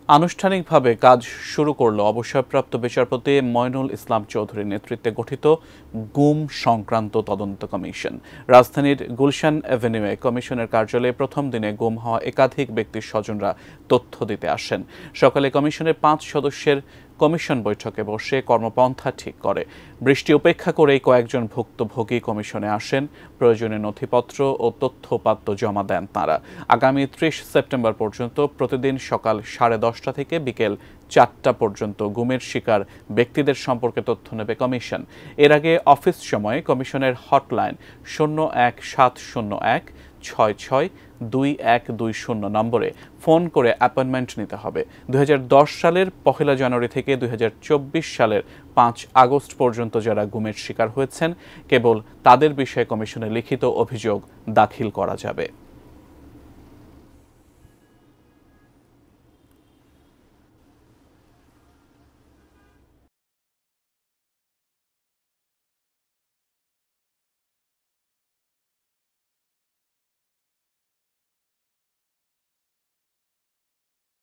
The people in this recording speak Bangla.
আনুষ্ঠানিকভাবে কাজ শুরু করল অবসরপ্রাপ্ত বিচারপতি মঈনুল ইসলাম চৌধুরীর নেতৃত্বে গঠিত গুম সংক্রান্ত তদন্ত কমিশন। রাজধানীর গুলশান এভিনিউয়ে কমিশনের কার্যালয়ে প্রথম দিনে গুম হওয়া একাধিক ব্যক্তির স্বজনরা তথ্য দিতে আসেন। সকালে কমিশনের ৫ সদস্যের কমিশন বৈঠকে বসে কর্মপন্থা ঠিক করে। বৃষ্টি উপেক্ষা করেই কয়েকজন ভুক্তভোগী কমিশনে আসেন। প্রয়োজনীয় নথিপত্র ও তথ্যপাত্র জমা দেন তাঁরা। আগামী ৩০ সেপ্টেম্বর পর্যন্ত প্রতিদিন সকাল 10:30 থেকে বিকেল 4টা পর্যন্ত গুমের শিকার ব্যক্তিদের সম্পর্কে তথ্য নেবে কমিশন। এর আগে অফিস সময়ে কমিশনের হটলাইন 017016621220 নম্বরে ফোন করে অ্যাপয়েন্টমেন্ট নিতে হবে। 2010 সালের 1 জানুয়ারি থেকে 2024 সালের 5 আগস্ট পর্যন্ত যারা গুমের শিকার হয়েছেন কেবল তাদের বিষয়ে কমিশনে লিখিত অভিযোগ দাখিল করা যাবে।